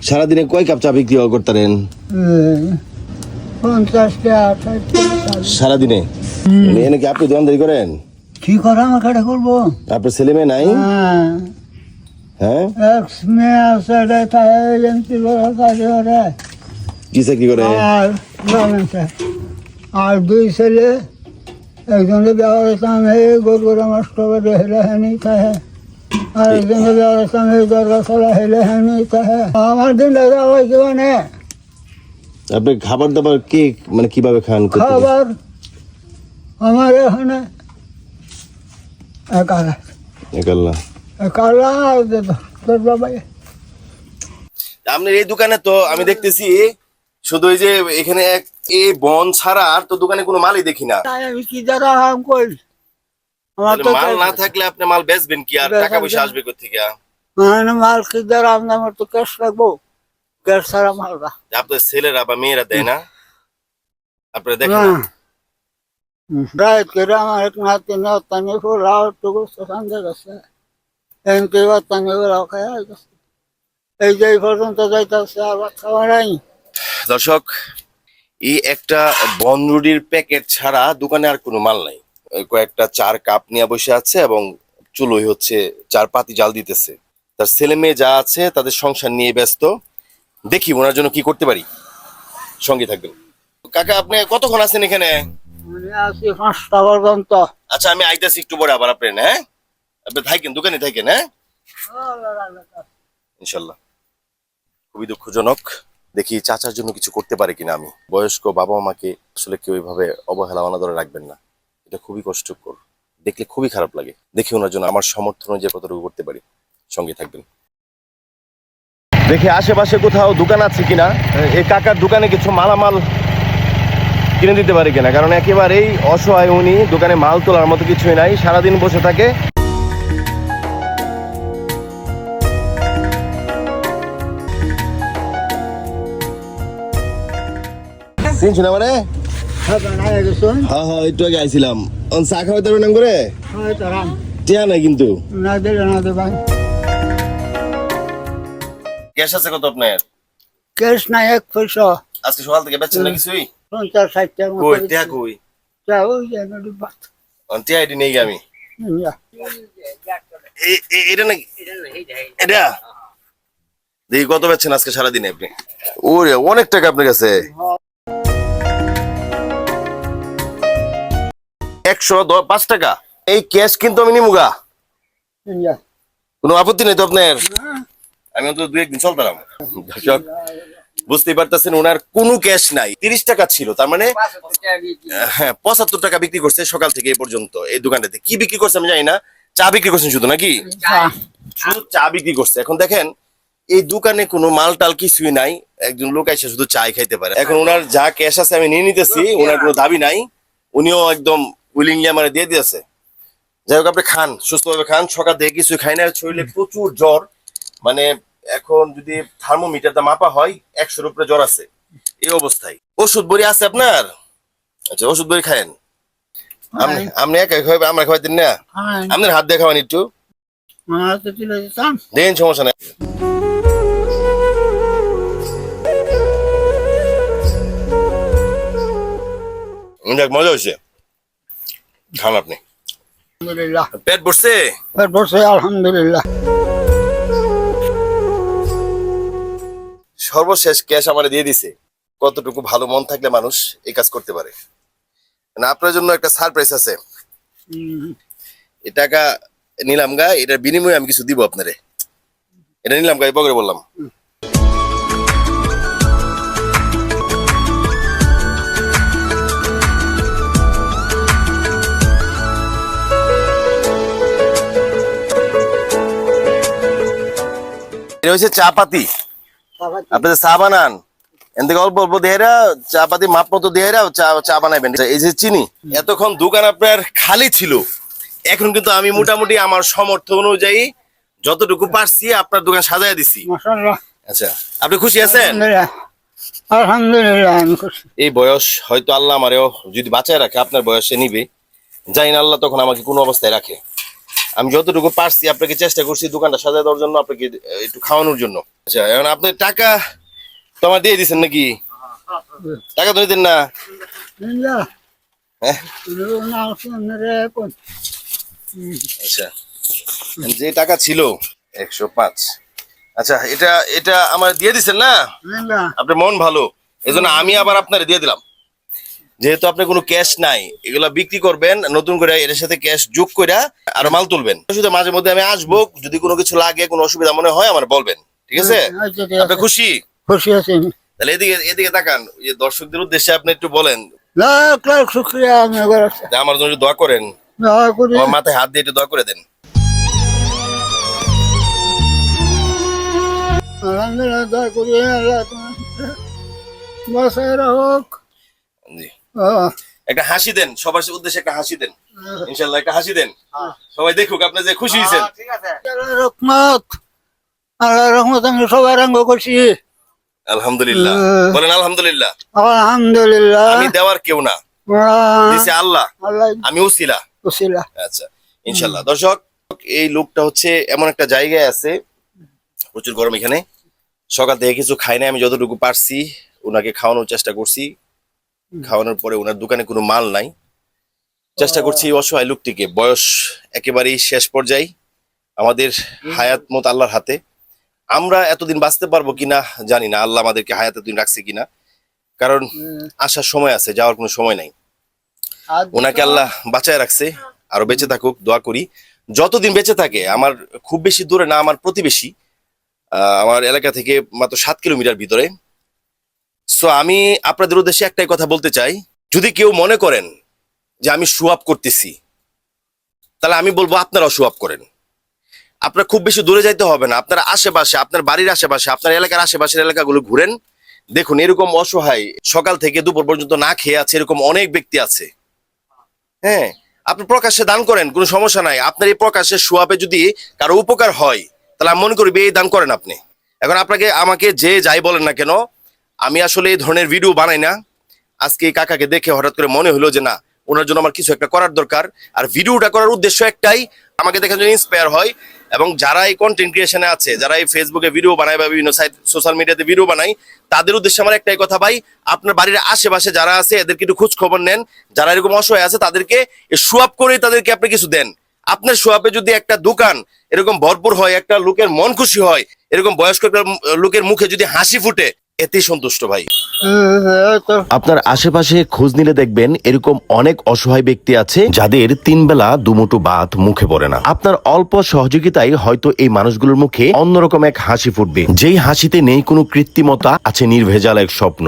সারাদিনে কয় কাপ চা বিক্রি করতেন? 50 টাকা 60 টাকা সারাদিনে? এনে কি আপনি দোকানদারি করেন? কি করে আমাকে এটা করবো? আপনার ছেলে মেয়ে নাই? হ্যাঁ, এক মেয়ে আছে এজেন্সি চাকরি করে কি চাকরি করে? আর গার্মেন্টসে। আর 2 ছেলে, একজনের ব্যবস্থা এই গরুরা নষ্ট করে হেলে হেনি থাকে, আর একজনের ব্যবস্থা এই দরগা চলা হেলে হেনি থাকে। আমার দিন দেখা হয় কি মানে আপনি খাবার দাবার কি মানে কিভাবে খান? খাবার আমার এখানে একালা একাল্লা। একালা তোর বাবাই। আপনার এই দোকানে তো আমি দেখতেছি শুধু ওই যে এখানে এই বন ছাড়া আর তো দোকানে কোনো মালই দেখি না। তাই আমি কি দ্বারা হাম করি? আমার তো মাল না থাকলে আপনি মাল বেচবেন কি আর টাকা পয়সা আসবে কোথা থেকে? মানে মাল কি দ্বারা আমার তো ক্যাশ লাগবো, ক্যাশ ছাড়া মাল না। আপনার ছেলেরা বা মেয়েরা দেয় না? আপনারা দেখেন না? রাত করে আমার এক নাতি নাতনি ফুলাও একটু গোস্ত খান্দে গেছে, এমনি বাতানি ওরাও খাই গেছে। এই যে এই পর্যন্ত যাইতেছে, আবার খাওয়া নাই। দর্শক, এই একটা বনরুটির প্যাকেট ছাড়া দোকানে আর কোনো মাল নাই। ওই কয়েকটা 4 কাপ নিয়ে বসে আছে এবং চুলোই হচ্ছে 4 পাতি জাল দিতেছে। তার ছেলে মেয়ে যা আছে তাদের সংসার নিয়ে ব্যস্ত। দেখি ওনার জন্য কি করতে পারি, সঙ্গে থাকবেন। কাকা, আপনি কতক্ষণ আছেন এখানে? মানে আছি 5টা পর্যন্ত। আচ্ছা, আমি আইতাছি একটু পরে আবার আপনার। হ্যাঁ, আপনি থাকেন, দোকানে থাকেন। হ্যাঁ, ইনশাল্লাহ। খুবই দুঃখজনক। দেখি চাচার জন্য কিছু করতে পারে কিনা আমি। বয়স্ক বাবা মাকে আসলে কেউ এইভাবে অবহেলা অনাদরে রাখবেন না, এটা খুবই কষ্টকর। দেখলে খুবই খারাপ লাগে। দেখি ওনার জন্য আমার সমর্থন যে কতটুকু করতে পারি, সঙ্গে থাকবেন। দেখি আশেপাশে কোথাও দোকান আছে কিনা, এই কাকার দোকানে কিছু মালামাল কিনে দিতে পারি কিনা, কারণ একেবারেই অসহায় উনি। দোকানে মাল তোলার মতো কিছুই নাই, সারাদিন বসে থাকে। চিনছেন আমারে? হ্যাঁ হ্যাঁ, একটু আগে আইছিলাম। চা খাওয়াইতে পারবেন করে? টিয়া নাই কিন্তু। না দিলে না দেবা। ক্যাশ আছে কত আপনার? ক্যাশ নাই 1 পয়সা। আজকে সকাল থেকে বেচছেন না কিছুই? 50-60 টাকা কই টিয়া কই? ওই যে বাত টিয়া আইডি নেই আমি। এটা নাকি? এটা দেখি কত বেচছেন আজকে সারাদিনে আপনি? ওরে, অনেক টাকা আপনার কাছে। 105 টাকা। এই ক্যাশ কিন্তু আমি নিমুগা, কোনো আপত্তি নেই তো আপনার? আমি অন্তত 2 একদিন চলতাম। দর্শক, বুঝতেই পারতেছেন ওনার কোনো ক্যাশ নাই। 30 টাকা ছিল, তার মানে হ্যাঁ 75 টাকা বিক্রি করছে সকাল থেকে এই পর্যন্ত। এই দোকানটাতে কি বিক্রি করছে আমি জানি না। চা বিক্রি করছেন শুধু নাকি? শুধু চা বিক্রি করছে। এখন দেখেন এই দোকানে কোনো মাল টাল কিছুই নাই, একজন লোক এসে শুধু চাই খাইতে পারে। এখন ওনার যা ক্যাশ আছে আমি নিয়ে নিতেছি, ওনার কোনো দাবি নাই, উনিও একদম উইলিংলি আমার দিয়ে দিয়েছে। যাই হোক, আপনি খান, সুস্থভাবে খান। সকাল থেকে কিছু খাই না, শরীরে প্রচুর জ্বর। মানে এখন যদি থার্মোমিটারটা মাপা হয় 100-এর উপরে জ্বর আছে এই অবস্থায়। ওষুধ বড়ি আছে আপনার? আচ্ছা, ওষুধ বড়ি খায়েন। আপনি একা খাইবেন, আমরা খাওয়াইতেন না? আপনার হাত দিয়ে খাওয়ান একটু দেন, সমস্যা নেই। দেখ, মজা হয়েছে, খান আপনি। আলহামদুলিল্লাহ, পেট ভরছে? পেট ভরছে আলহামদুলিল্লাহ। সর্বশেষ ক্যাশ আমার দিয়ে দিছে। কতটুকু ভালো মন থাকলে মানুষ এই কাজ করতে পারে। না, আপনার জন্য একটা সারপ্রাইজ আছে। এই টাকা নিলাম গা, এটার বিনিময়ে আমি কিছু দিব আপনারে। এটা নিলাম গা, এই পকেটে বললাম। এটা হচ্ছে চা পাতি। আপনি যে চা বানান, এন থেকে অল্প অল্প দেহেরা চা পাতি মাপ মতো দেহেরা চা বানাইবেন। এই যে চিনি, এতক্ষণ দোকান আপনার খালি ছিল, এখন কিন্তু আমি মোটামুটি আমার সামর্থ্য অনুযায়ী যতটুকু পারছি আপনার দোকান সাজায় দিছি। মাশাআল্লাহ। আচ্ছা, আপনি খুশি আছেন? আলহামদুলিল্লাহ, আমি খুশি। এই বয়স হয়তো আল্লাহ আমারেও যদি বাঁচায় রাখে, আপনার বয়সে নিবে, জানি না আল্লাহ তখন আমাকে কোন অবস্থায় রাখে। আমি যতটুকু পারছি আপনাকে চেষ্টা করছি দোকানটা সাজায় দেওয়ার জন্য, আপনাকে একটু খাওয়ানোর জন্য। আচ্ছা এখন আপনি টাকা তো আমার দিয়ে দিচ্ছেন নাকি? টাকা তো দিতেন না? না হ্যাঁ না শুনে রে কোন আচ্ছা যে টাকা ছিল 105, আচ্ছা এটা এটা আমার দিয়ে দিচ্ছেন না? না আপনার মন ভালো, এই জন্য আমি আবার আপনারে দিয়ে দিলাম। যেহেতু আপনার কোনো ক্যাশ নাই, এগুলা বিক্রি করবেন নতুন করে, এর সাথে ক্যাশ যোগ করে আরো মাল তুলবেন। শুধু মাঝে মধ্যে আমি আসবো, যদি কোনো কিছু লাগে, কোনো অসুবিধা মনে হয় আমার বলবেন, ঠিক আছে? আপনি খুশি? খুশি আছি তাহলে এদিকে এদিকে তাকান, এই যে দর্শকদের উদ্দেশ্যে আপনি একটু বলেন লাখ লাখ শুক্রিয়া আমি যে আমার জন্য একটু দোয়া করেন, দোয়া করি আমার মাথায় হাত দিয়ে একটু দোয়া করে দেন। আলহামদুলিল্লাহ দোয়া করি আল্লাহ তোমার বাসায় রাখুক জি একটা হাসি দেন, সবার উদ্দেশ্যে একটা হাসি দেন, ইনশাল্লাহ একটা হাসি দেন, সবাই দেখুক আপনি যে খুশি হয়েছেন। আল্লাহর রহমত আল্লাহর রহমত আমি সবাই রঙ্গ করছি আলহামদুলিল্লাহ বলেন আলহামদুলিল্লাহ। আলহামদুলিল্লাহ আমি দেওয়ার কেউ না, দিছে আল্লাহ, আল্লাহ আমি উসিলা। উসিলা আচ্ছা ইনশাল্লাহ। দর্শক এই লোকটা হচ্ছে এমন একটা জায়গায় আছে, প্রচুর গরম এখানে, সকাল থেকে কিছু খাই না, আমি যতটুকু পারছি ওনাকে খাওয়ানোর চেষ্টা করছি। খাওয়ানোর পরে ওনার দোকানে কোনো মাল নাই, চেষ্টা করছি এই অসহায় লোকটিকে, বয়স একেবারেই শেষ পর্যায়ে, আমাদের হায়াত মত আল্লাহর হাতে, আমরা এতদিন বাঁচতে পারবো কিনা জানি না, আল্লাহ আমাদেরকে হায়াত এতদিন রাখছে কিনা, কারণ আসার সময় আছে, যাওয়ার কোনো সময় নাই। ওনাকে আল্লাহ বাঁচায় রাখছে, আরো বেঁচে থাকুক, দোয়া করি যতদিন বেঁচে থাকে। আমার খুব বেশি দূরে না, আমার প্রতিবেশী, আমার এলাকা থেকে মাত্র 7 কিলোমিটার ভিতরে। সো আমি আপনাদের উদ্দেশ্যে একটাই কথা বলতে চাই, যদি কেউ মনে করেন যে আমি শো আপ করতেছি, তাহলে আমি বলবো আপনারাও শো আপ করেন। আপনার খুব বেশি দূরে যাইতে হবে না, আপনার আশেপাশে, আপনার বাড়ির আশেপাশে, আপনার এলাকার আশেপাশের এলাকাগুলো ঘুরেন, দেখুন এরকম অসহায় সকাল থেকে দুপুর পর্যন্ত না খেয়ে আছে এরকম অনেক ব্যক্তি আছে। হ্যাঁ আপনি প্রকাশ্যে দান করেন, কোনো সমস্যা নাই। আপনার এই প্রকাশ্যে শো আপে যদি কারো উপকার হয়, তাহলে আমি মনে করি এই দান করেন আপনি। এখন আপনাকে আমাকে যে যাই বলেন না কেন, আমি আসলে এই ধরনের ভিডিও বানাই না। আজকে এই কাকাকে দেখে হঠাৎ করে মনে হলো যে না, ওনার জন্য আমার কিছু একটা করার দরকার। আর ভিডিওটা করার উদ্দেশ্য একটাই, আমাকে দেখে যেন ইন্সপায়ার হয়। এবং যারা এই কন্টেন্ট ক্রিয়েশনে আছে, যারা এই ফেসবুকে ভিডিও বানায় বা বিভিন্ন সাইট সোশ্যাল মিডিয়াতে ভিডিও বানায়, তাদের উদ্দেশ্যে আমার একটাই কথা, ভাই আপনার বাড়ির আশেপাশে যারা আছে এদেরকে একটু খোঁজ খবর নেন। যারা এরকম অসহায় আছে তাদেরকে শো আপ করে তাদেরকে আপনি কিছু দেন। আপনার শো আপে যদি একটা দোকান এরকম ভরপুর হয়, একটা লোকের মন খুশি হয়, এরকম বয়স্ক একটা লোকের মুখে যদি হাসি ফুটে, এতেই সন্তুষ্ট ভাই। আপনার আশেপাশে খোঁজ নিলে দেখবেন এরকম অনেক অসহায় ব্যক্তি আছে যাদের 3 বেলা দুমুঠো ভাত মুখে পড়ে না। আপনার অল্প সহযোগিতায় হয়তো এই মানুষগুলোর মুখে অন্যরকম এক হাসি ফুটবে, যেই হাসিতে নেই কোনো কৃত্রিমতা, আছে নির্ভেজাল এক স্বপ্ন।